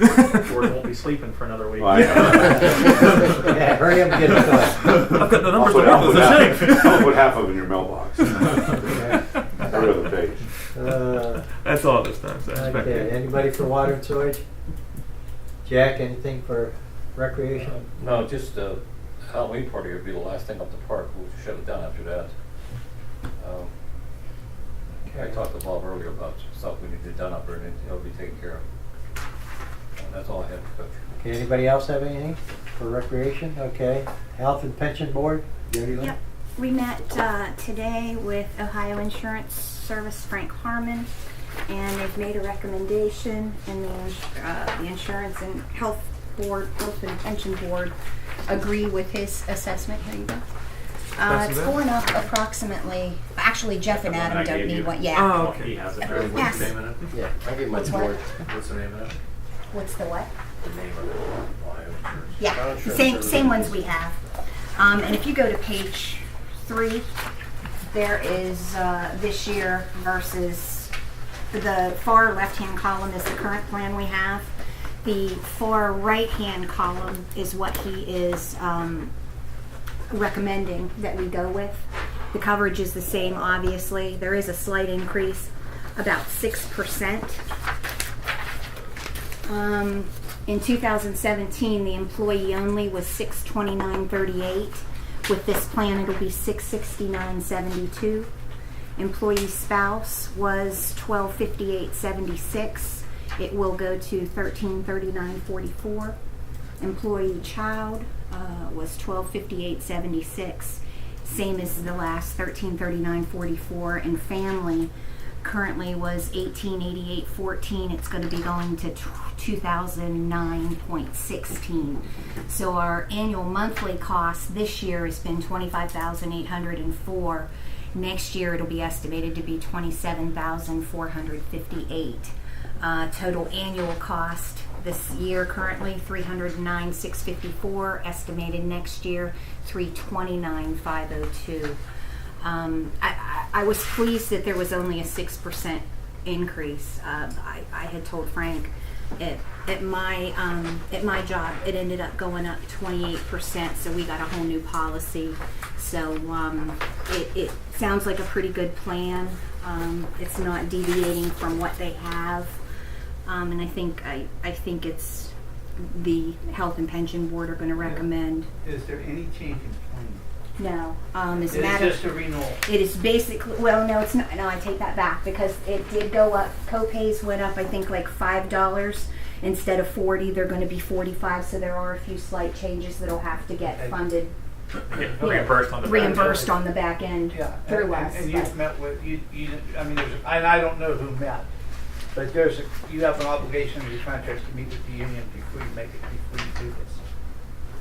George won't be sleeping for another week. Well, I know. Yeah, hurry up and get it done. I've got the numbers I'll to work with, put it's a shame. I'll put half of it in your mailbox. Every other page. That's all this time, so I expect Okay, it. anybody for water and sewage? Jack, anything for recreation? No, just the Halloween party would be the last thing up the park. We'll shut it down after that. I talked to Bob earlier about stuff we need to done up there, and it'll be taken care of. That's all I have, Coach. Okay, anybody else have anything for recreation? Okay. Health and Pension Board? Jody Lynn? Yep. We met today with Ohio Insurance Service Frank Harmon, and they've made a recommendation, and the Insurance and Health Board, Health and Pension Board agree with his assessment. Here you go. That's It's it? going up approximately, actually Jeff and The one Adam I don't gave need you. one, yeah. Oh, He okay. has it. Yes. What's the name of it? Yeah, I give my What's what? board. What's the name of it? What's the what? The name of it. Ohio Insurance. Yeah, Insurance same Service. ones we have. And if you go to page 3, there is this year versus the far left-hand column is the current plan we have. The far right-hand column is what he is recommending that we go with. The coverage is the same, obviously. There is a slight increase, about 6%. In 2017, the employee only was $629.38. With this plan, it'll be $669.72. Employee spouse was $1258.76. It will go to $1339.44. Employee child was $1258.76. Same as the last $1339.44. And family currently was $1888.14. It's going to be going to $2009.16. So our annual monthly cost this year has been $25,804. Next year it'll be estimated to be $27,458. Total annual cost this year currently $309,654. Estimated next year $329,502. I was pleased that there was only a 6% increase. I had told Frank at my job it ended up going up 28%, so we got a whole new policy. So it sounds like a pretty good plan. It's not deviating from what they have, and I think it's the Health and Pension Board are going to recommend. Is there any change in plan? No, as a It's matter just a renewal. it is basically, well, no, it's not. No, I take that back because it did go up. Co-pays went up, I think, like $5 instead of $40. They're going to be $45. So there are a few slight changes that'll have to get funded, Reimbursed on the back. reimbursed on the back end Yeah, through and, us. and but- you've met with, I mean, and I don't know who met, but you have an obligation in your contracts to meet with the union before you do this.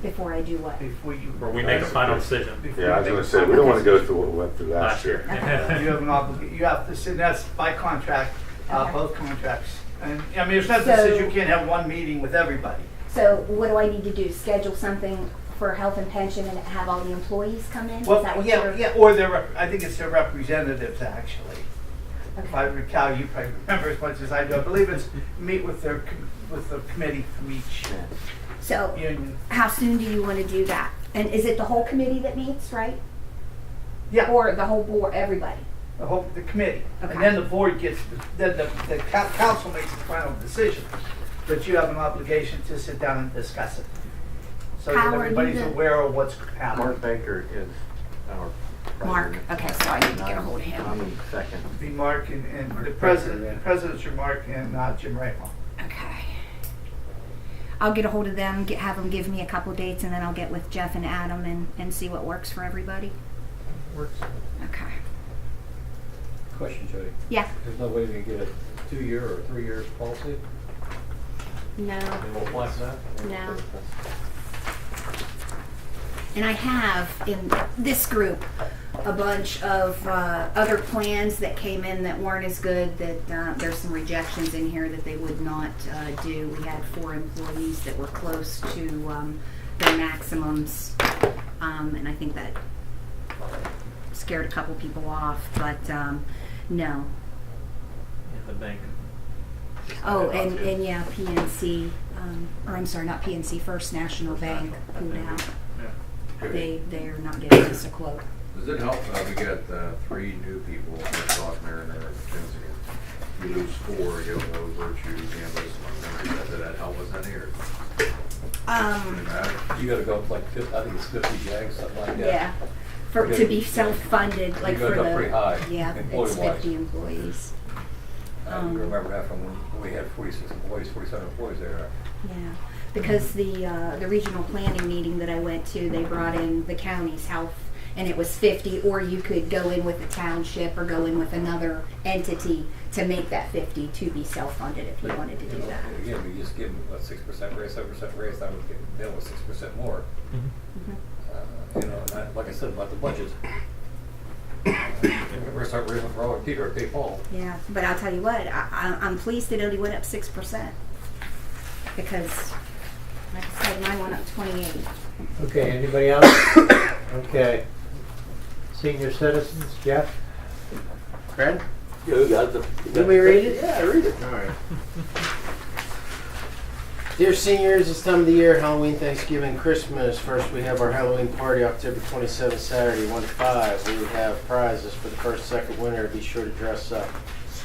Before I do what? Before you. Where we make a final decision. before Yeah, I you was make gonna a say, we don't final wanna go decision. through what we went through last year. You have an obligation, you have to sit, that's by contract, Okay. both contracts. And, I mean, there's nothing that says you can't have one meeting with everybody. So what do I need to do? Schedule something for health and pension and have all the employees come in? Well, Is that what yeah, you're- yeah, or I think it's their representatives, actually. If I Okay. recall, you probably remember as much as I do. I believe it's meet with the committee from each So union. how soon do you want to do that? And is it the whole committee that meets, right? Yeah, Or the whole board, everybody? the committee. Okay. And then the board gets, then the council makes the final decision. But you have an obligation to sit down and discuss it. So How that are you everybody's the- aware of what's happening. Mark Baker is our Mark, president. okay, so I need to get a hold of him. I'm second. Be Mark and the President, yeah. presidents are Mark and Jim Rahal. Okay. I'll get a hold of them, have them give me a couple dates, and then I'll get with Jeff and Adam and see what works for everybody. Works. Okay. Question, Jody. Yeah. There's no way we can get a 2-year or 3-year policy? No. They won't apply for that? No. And I have in this group a bunch of other plans that came in that weren't as good, that there's some rejections in here that they would not do. We had 4 employees that were close to their maximums, and I think that scared a couple people off, but no. The bank. Oh, and yeah, PNC, or I'm sorry, not PNC, First National Bank pulled out. They're not giving us a quote. Does it help, we got 3 new people, Ross, Mariner, and Mackenzie. You lose 4, you have no virtue, Campbell, Montgomery. Does that help us any, or? Doesn't matter. You gotta go up like 50, I think it's 50 jags, something like that. Yeah, for, to be self-funded, like goes for up the, pretty high, yeah, it's employee-wise. 50 employees. I remember that from when we had 46 employees, 47 employees there. Yeah, because the regional planning meeting that I went to, they brought in the county's health, and it was 50, or you could go in with the township or go in with another entity to make that 50 to be self-funded if you wanted to do that. Again, we just give them a 6% raise, 7% raise, that would get them with 6% more. Mhm. You know, and that, like I said about the budget. We're gonna start raising for all Peter, pay Paul. Yeah, but I'll tell you what, I'm pleased it only went up 6%, because, like I said, mine went up 28. Okay, anybody else? Okay. Senior citizens, Jeff? Fred? You got the. Let me read it? Yeah, read it. All right. Dear seniors, it's time of the year, Halloween, Thanksgiving, Christmas. First, we have our Halloween party, October 27th, Saturday, 1 to 5. We have prizes for the first, second winner. Be sure to dress up.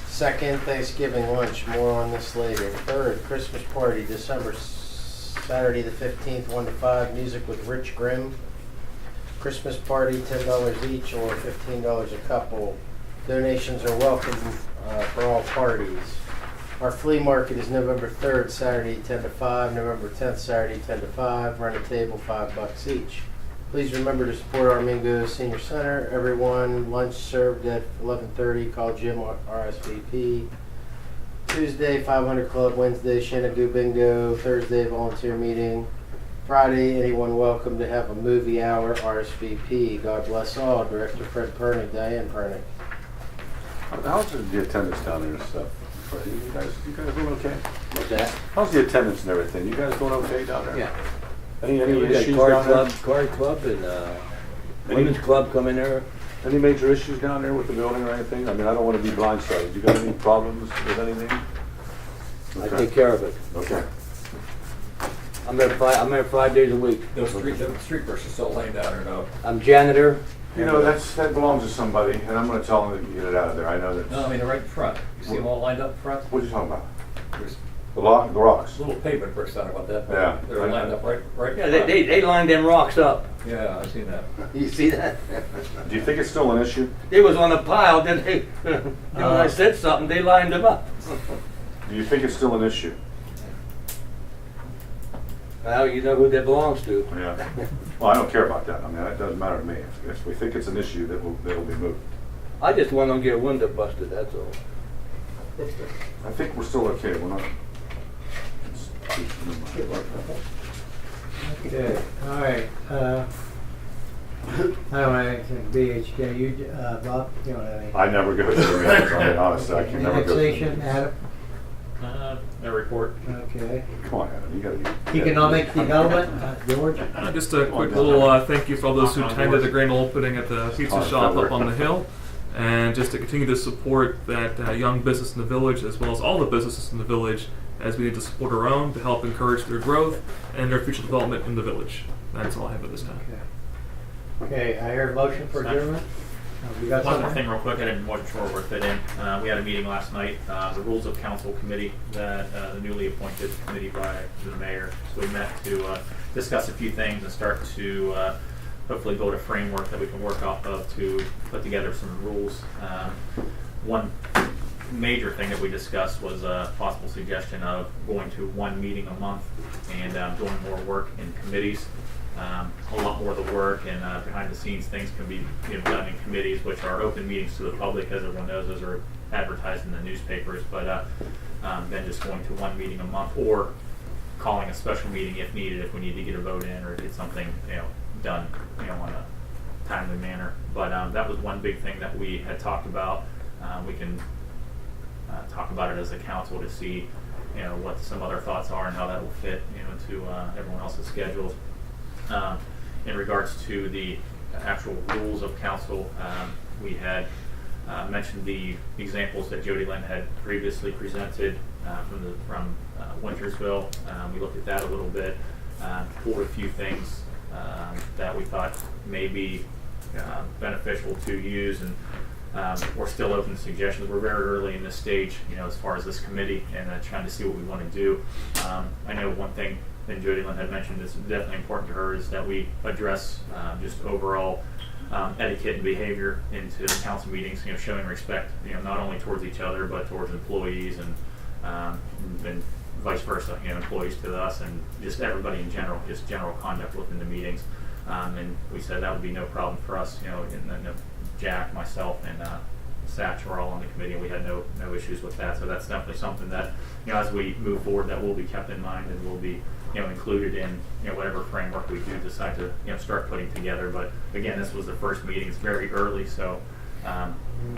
Second, Thanksgiving lunch. More on this later. Third, Christmas party, December, Saturday the 15th, 1 to 5. Music with Rich Grimm. Christmas party, $10 each or $15 a couple. Donations are welcome for all parties. Our flea market is November 3rd, Saturday 10 to 5, November 10th, Saturday 10 to 5. Rent a table, $5 each. Please remember to support our Mingo Senior Center. Everyone, lunch served at 11:30. Call Jim RSVP. Tuesday, 500 Club. Wednesday, Shenanigans Bingo. Thursday, volunteer meeting. Friday, anyone welcome to have a movie hour, RSVP. God bless all. Director Fred Pernick, Diane Pernick. How's the attendance down there and stuff? You guys doing okay? What's that? How's the attendance and everything? You guys doing okay down there? Yeah. Any We got issues card down club, there? card club, and Any- women's club come in there. Any major issues down there with the building or anything? I mean, I don't want to be blindsided. You got any problems with anything? I Okay. take care of it. Okay. I'm there 5 days a week. Those street persons still laying down there, though. I'm janitor. You know, that belongs to somebody, and I'm gonna tell them that you get it out of there. I know that. No, I mean, they're right in front. You see them all lined up in front? What are you talking about? There's The rocks? little pavement bricks down about that. Yeah. They're lined up right in Yeah, front. they lined them rocks up. Yeah, I've seen that. You see that? Do you think it's still an issue? They was on a pile, then they, then when I said something, they lined them up. Do you think it's still an issue? Well, you know who that belongs to. Yeah. Well, I don't care about that. I mean, that doesn't matter to me. If we think it's an issue, that'll be moved. I just want them to get a window busted, that's all. I think we're still okay. We're not. Okay, all right. I don't have anything, BHK, you, Bob, you don't have anything? I never go to the meetings. I mean, honestly, I can never go. to the Annexation, meetings. Adam? No report. Okay. Come on, Adam. You gotta. Economic development, George? Just a quick little thank you for all those who attended the grand opening at the pizza shop up on the hill. And just to continue to support that young business in the village, as well as all the businesses in the village, as we need to support our own to help encourage their growth and their future development in the village. That's all I have at this time. Okay, I heard a motion for adjournment. You got One other something? thing real quick, I wasn't sure where it fit in. We had a meeting last night, the Rules of Council Committee, that the newly appointed committee by the mayor. So we met to discuss a few things and start to hopefully build a framework that we can work off of to put together some rules. One major thing that we discussed was a possible suggestion of going to one meeting a month and doing more work in committees. A lot more of the work and behind the scenes things can be done in committees, which are open meetings to the public. As everyone knows, those are advertised in the newspapers, but then just going to one meeting a month or calling a special meeting if needed, if we need to get a vote in or get something done in a timely manner. But that was one big thing that we had talked about. We can talk about it as a council to see what some other thoughts are and how that will fit into everyone else's schedules. In regards to the actual rules of council, we had mentioned the examples that Jody Lynn had previously presented from Wintersville. We looked at that a little bit, pulled a few things that we thought may be beneficial to use, and we're still open to suggestions. We're very early in this stage, as far as this committee, and trying to see what we want to do. I know one thing and Jody Lynn had mentioned, is definitely important to her, is that we address just overall etiquette and behavior into the council meetings, showing respect, not only towards each other, but towards employees and vice versa, employees to us and just everybody in general, just general conduct within the meetings. And we said that would be no problem for us, and Jack, myself, and Satch were all on the committee, and we had no issues with that. So that's definitely something that, as we move forward, that will be kept in mind and will be, included in, whatever framework we do decide to, start putting together. But again, this was the first meeting; it's very early, so I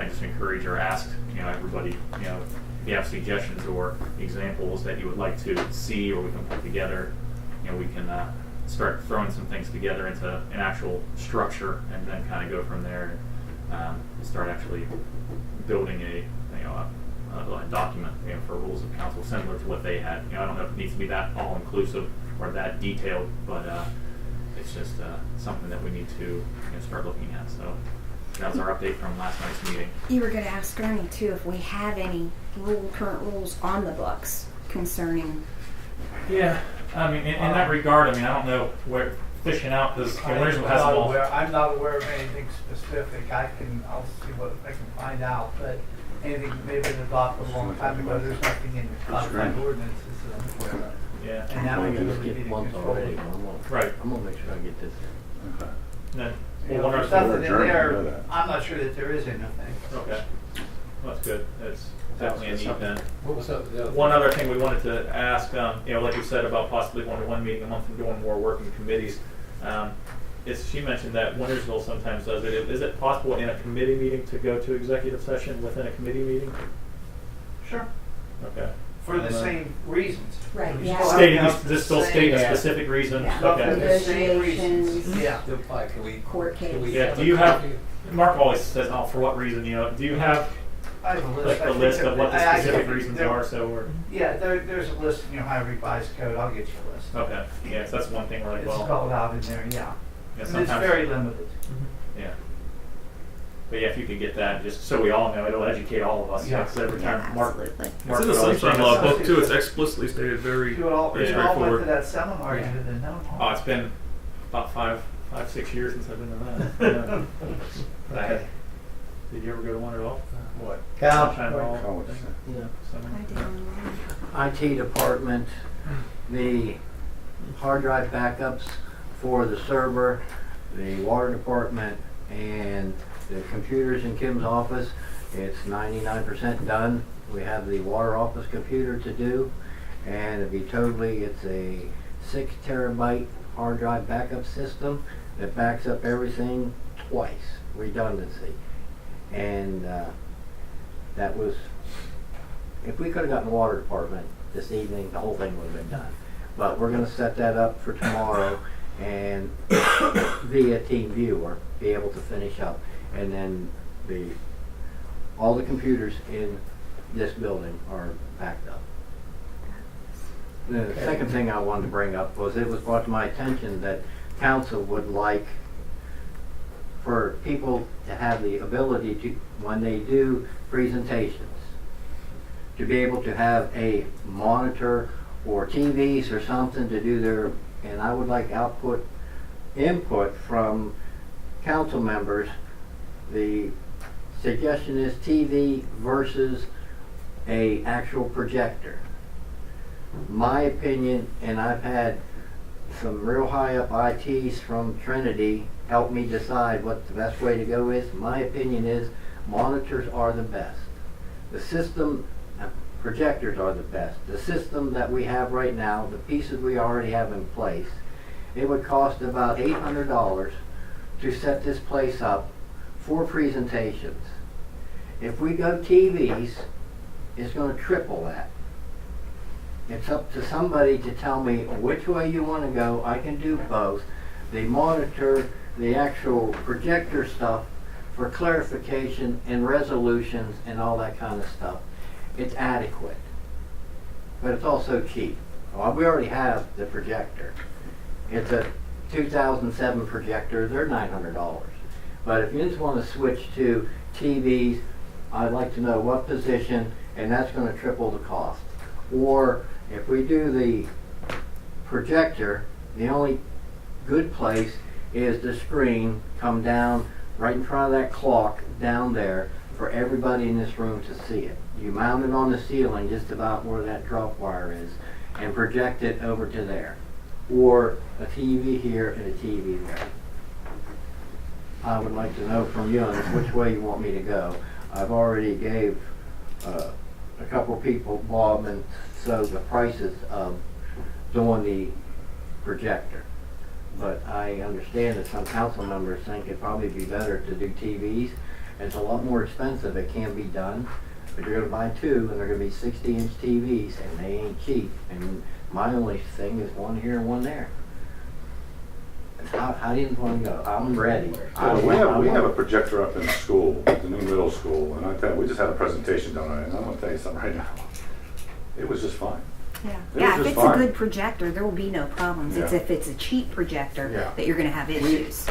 just encourage or ask, everybody, if you have suggestions or examples that you would like to see or we can put together, we can start throwing some things together into an actual structure and then kind of go from there and start actually building a document for rules of council similar to what they had. I don't know if it needs to be that all inclusive or that detailed, but it's just something that we need to start looking at. So that was our update from last night's meeting. You were going to ask Ernie too if we have any current rules on the books concerning. Yeah, I mean, in that regard, I don't know where fishing out because Wintersville has them all. I'm not aware of anything specific. I'll see what I can find out, but anything maybe adopted a long time ago, there's nothing in the codified ordinances that I'm aware of. Yeah. And now we I'm can gonna really get get one control. already. Right. I'm gonna make sure I get this in. Okay. Then, You know, one there's other, nothing in adjourned, you know there, that. I'm not sure that there is anything. okay, well, that's good. That's definitely a neat then. What was that? The other One other thing we wanted to ask, like you said about possibly going to one meeting a month and doing more work in committees. Is she mentioned that Wintersville sometimes does it. Is it possible in a committee meeting to go to executive session within a committee meeting? Sure. Okay. For the same reasons. Right, You yeah. still have to Stating, have the just still same- state a Yeah. specific reason. Yeah. Okay. The same Negotiations. reasons, yeah. Apply. Can we? Court can we case. Yeah. have Do a you have? copy? Mark always says, "Oh, for what reason?" Do you have I have a list. like I the think list of what the I specific can- reasons there- are? So we're Yeah, there's a list in your Ohio Revised Code. I'll get you a list. okay. Yeah, so that's one thing we're like, It's well, spelled out in there, yeah. yeah, And it's sometimes. very limited. Yeah. But yeah, if you could get that, just so we all know, it'll educate all of us. Yeah. Because every time Mark Absolutely. Mark It's in the would always sunshine bring law us up- book too. It's explicitly stated very. If you all Yeah. went to straightforward. that seminar, you would have known. Oh, it's been about 5-6 years since I've been to that. Yeah. Okay. Did you ever go to one at all? What? Cal, Sunshine law College. thing? Yeah. Seminar? I did. IT department, the hard drive backups for the server, the water department, and the computers in Kim's office. It's 99% done. We have the water office computer to do, and it's a 6 terabyte hard drive backup system that backs up everything twice, redundancy. And that was, if we could have gotten the water department this evening, the whole thing would have been done. But we're gonna set that up for tomorrow and via Team Viewer, be able to finish up. And then all the computers in this building are backed up. The second thing I wanted to bring up was it was brought to my attention that council would like for people to have the ability to, when they do presentations, to be able to have a monitor or TVs or something to do their, and I would like input from council members. The suggestion is TV versus a actual projector. My opinion, and I've had some real high up ITs from Trinity help me decide what the best way to go is. My opinion is monitors are the best. The system, projectors are the best. The system that we have right now, the pieces we already have in place, it would cost about $800 to set this place up for presentations. If we go TVs, it's going to triple that. It's up to somebody to tell me which way you want to go. I can do both. The monitor, the actual projector stuff for clarification and resolutions and all that kind of stuff, it's adequate. But it's also cheap. Well, we already have the projector. It's a 2007 projector. They're $900. But if you just want to switch to TVs, I'd like to know what position, and that's going to triple the cost. Or if we do the projector, the only good place is the screen come down right in front of that clock down there for everybody in this room to see it. You mount it on the ceiling just about where that drop wire is and project it over to there. Or a TV here and a TV there. I would like to know from you on which way you want me to go. I've already gave a couple people, Bob and so, the prices of doing the projector. But I understand that some council members think it'd probably be better to do TVs. It's a lot more expensive, it can be done, but you're gonna buy two and they're gonna be 60-inch TVs and they ain't cheap. And my only thing is one here and one there. How do you want to go? I'm ready. We have a projector up in school, the new middle school, and I tell you, we just had a presentation done on it, and I'm gonna tell you something right now. It was just fine. Yeah, It yeah. was If just it's fine. a good projector, there will be no problems. It's Yeah. if it's a cheap projector Yeah. that you're going to have issues.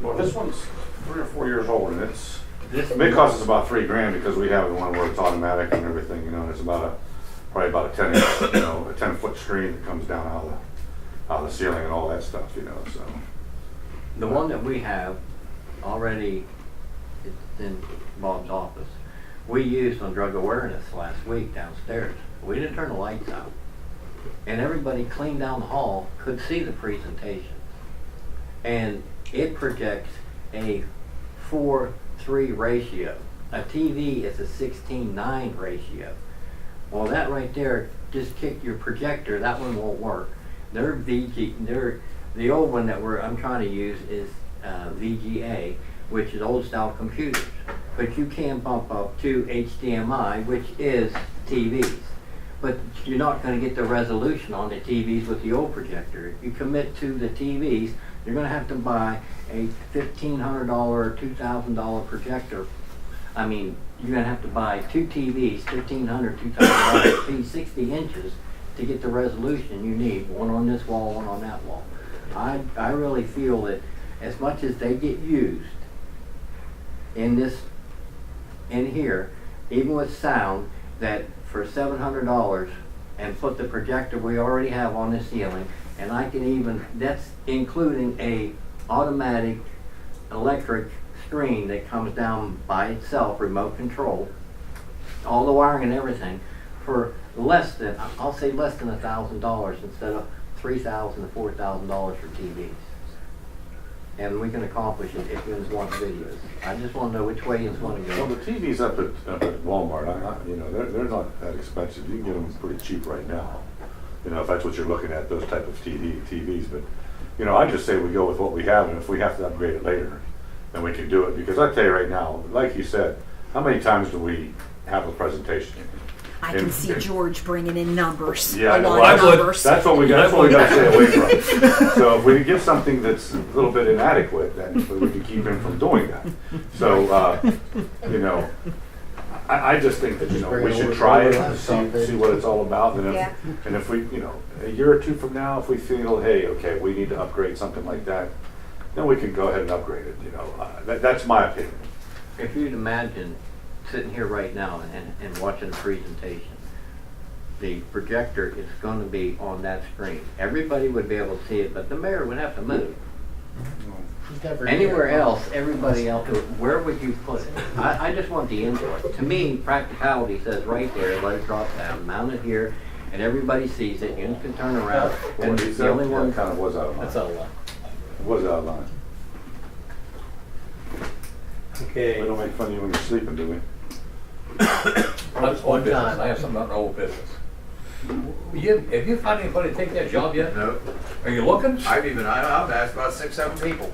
Well, this one's 3 or 4 years old, and it costs us about $3,000 because we have the one where it's automatic and everything, you know, and it's probably about a 10-inch, you know, a 10-foot screen that comes down out of the ceiling and all that stuff, you know, so. The one that we have already, it's in Bob's office. We used on drug awareness last week downstairs. We didn't turn the lights out. And everybody clean down the hall could see the presentation. And it projects a 4:3 ratio. A TV is a 16:9 ratio. Well, that right there, just kick your projector, that one won't work. The old one that I'm trying to use is VGA, which is old style computers. But you can bump up to HDMI, which is TVs. But you're not going to get the resolution on the TVs with the old projector. If you commit to the TVs, you're going to have to buy a $1,500 or $2,000 projector. I mean, you're going to have to buy two TVs, $1,500, $2,000, 60 inches to get the resolution you need. One on this wall, one on that wall. I really feel that as much as they get used in here, even with sound, that for $700 and put the projector we already have on the ceiling, and I can even, that's including a automatic electric screen that comes down by itself, remote control, all the wiring and everything, for less than, I'll say less than $1,000 instead of $3,000 to $4,000 for TVs. And we can accomplish it if you just want videos. I just want to know which way you want to Well, go. the TVs up at Walmart, you know, they're not that expensive. You can get them pretty cheap right now. You know, if that's what you're looking at, those type of TVs. But, you know, I just say we go with what we have, and if we have to upgrade it later, then we can do it. Because I tell you right now, like you said, how many times do we have a presentation? I can see George bringing in numbers. Yeah, a lot well, of numbers. that's what we got to stay away from. So if we can get something that's a little bit inadequate, then we can keep him from doing that. So, you know, I just think that, you know, we should try it and see what it's all about. And if we, you know, a year or two from now, if we feel, hey, okay, we need to upgrade something like that, then we can go ahead and upgrade it, you know. That's my opinion. If you'd imagine sitting here right now and watching a presentation, the projector is going to be on that screen. Everybody would be able to see it, but the mayor would have to move. Anywhere else, everybody else, where would you put it? I just want the input. To me, practicality says right there, let it drop down, mount it here, and everybody sees it. You can turn around. And the only one kind of was out of line. That's out of line. Was out of line. Okay. We don't make fun of you when you're sleeping, do we? One time, I have something about old business. Have you found anybody to take that job yet? No, Are you looking? I've asked about 6, 7 people.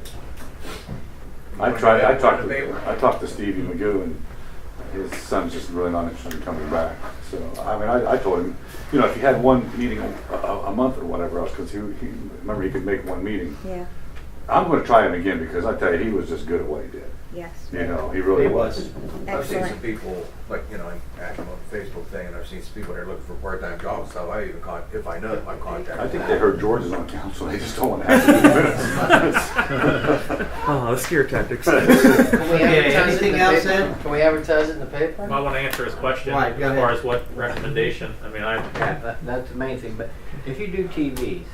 I talked to Stevie Magoo, and his son's just really not interested in coming back. So, I mean, I told him, you know, if he had one meeting a month or whatever else, because he remember he could make one meeting. Yeah. I'm going to try him again because I tell you, he was just good at what he did. Yes. You know, he really was. I've seen some Excellent. people, like, you know, I ask them on the Facebook thing, and I've seen some people that are looking for part-time jobs and stuff. I even if I know them, I contact them. I think they heard George is on council. They just don't want to have to do minutes. Oh, the scare tactics. Can we Okay, advertise it in anything the else paper? then? Can we advertise it in the paper? I want to answer his question Right, go as far ahead. as what recommendation. I mean, That's the main thing. But if you do TVs,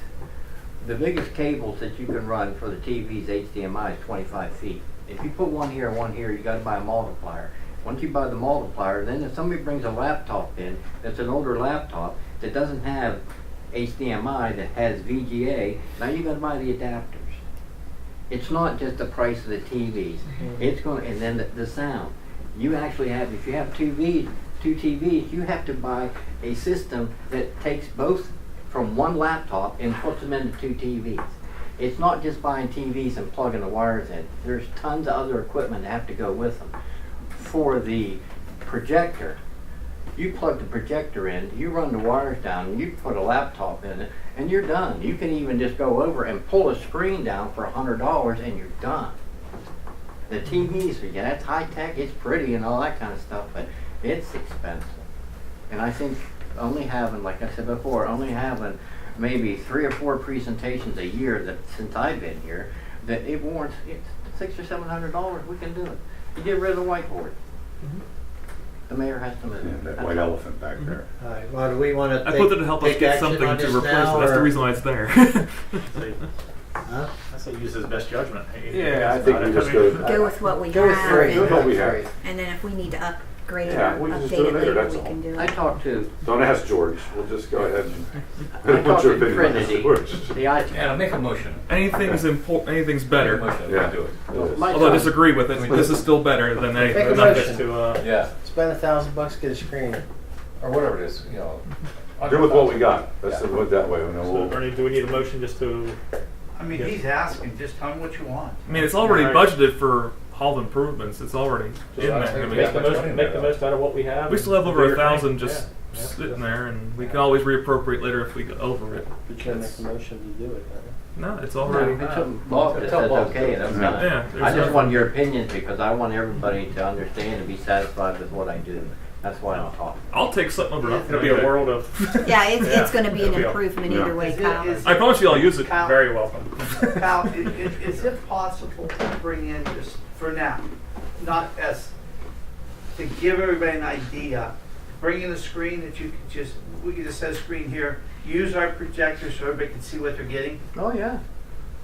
the biggest cables that you can run for the TV's HDMI is 25 feet. If you put one here and one here, you gotta buy a multiplier. Once you buy the multiplier, then if somebody brings a laptop in, that's an older laptop, that doesn't have HDMI, that has VGA, now you gotta buy the adapters. It's not just the price of the TVs. It's gonna, and then the sound. You actually have, if you have two TVs, you have to buy a system that takes both from one laptop and puts them into two TVs. It's not just buying TVs and plugging the wires in. There's tons of other equipment that have to go with them. For the projector, you plug the projector in, you run the wires down, you put a laptop in it, and you're done. You can even just go over and pull a screen down for $100 and you're done. The TVs, yeah, that's high tech, it's pretty and all that kind of stuff, but it's expensive. And I think only having, like I said before, only having maybe 3 or 4 presentations a year that since I've been here, that it warrants $600 or $700. We can do it. You get rid of the whiteboard. The mayor has to move. And that white elephant back there. All right, well, do we want to I put that to help us get something to replace it. That's the reason why it's there. Huh? I say use his best judgment. Yeah, I think we just Go with what we Go with have, three. Go with what and, we have. and then if we need to upgrade it Yeah, or we can just update do it it later, later, that's we all. can do I it. talked to, Don't ask George, we'll just go ahead I and put talked your to opinion on Trinity, George. the IT. Yeah, make a motion. Anything's anything's Make a better. motion, Yeah. do it. It is. My Although I son- disagree with it, this is still better than anything. Make a nothing. motion. To, Yeah, Spend $1,000, get a screen. or whatever it is, you know. Do with what we got, let's Yeah. do it that way, and then so, we'll. Ernie, do we need a motion just to? I mean, he's asking, just tell him what you want. I mean, it's already budgeted for hall improvements. It's already in there. I mean, Make the most out of what we have. we still have over Bigger 1,000 things. just Yeah. sitting there, and we can always reappropriate later if we go over it. We can't make a motion to do it. No, it's No, already. it's something Bob that says okay, that's Yeah. fine. Yeah, I there's just nothing- want your opinions because I want everybody to understand and be satisfied with what I do. That's why I'm talking. I'll take something over nothing. It'll be a world of. Yeah, it's going to be an It'll be a- improvement Yeah. either way, Is it- Kyle. is- I promise you, I'll use it. Kyle, Very welcome. Kyle, is it possible to bring in just for now, not as, to give everybody an idea, bring in a screen that you could just, we could just set a screen here, use our projector so everybody can see what they're getting? Oh, yeah.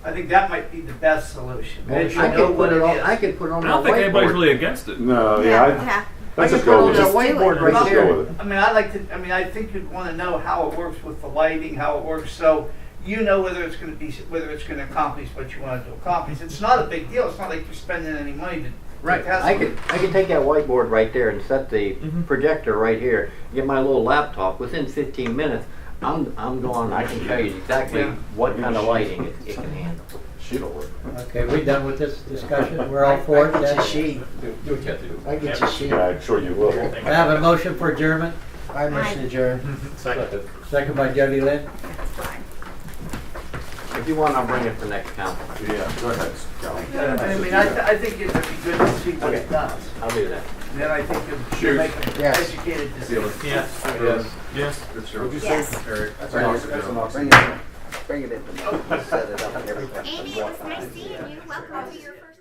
I think that might be the best solution. I Once you know could what put it on, is. I could put it on I my don't think anybody's whiteboard. really against it. No, Yeah, yeah, let's just go with I it. could put it on the whiteboard Let's right just go there. with it. I mean, I think you'd want to know how it works with the lighting, how it works, so you know whether it's going to accomplish what you want it to accomplish. It's not a big deal. It's not like you're spending any money to Right, test I it. could take that whiteboard right there and set the Mhm. projector right here, get my little laptop, within 15 minutes, I'm gone, I can tell you exactly Yeah. what kind of lighting it can handle. Sheet'll work. Okay, we done with this discussion? We're all for it I get then? you a sheet. Do what you have to do. I get you a sheet. Yeah, I'm sure you will. I have a motion for adjournment, I motion adjourn. Second. second by Jody Lynn. That's fine. If you want, I'll bring it for next council. Yeah, go ahead. I mean, I think it'd be good to see what it does. I'll do that. And then I think you'll make an Yes. educated decision. Yes. Yes. Yes. Good service. Yes. Eric, that's Bring an it, awesome that's deal. an awesome. Bring it in. Set it up and everything. Amy, it was nice seeing you. Welcome to your first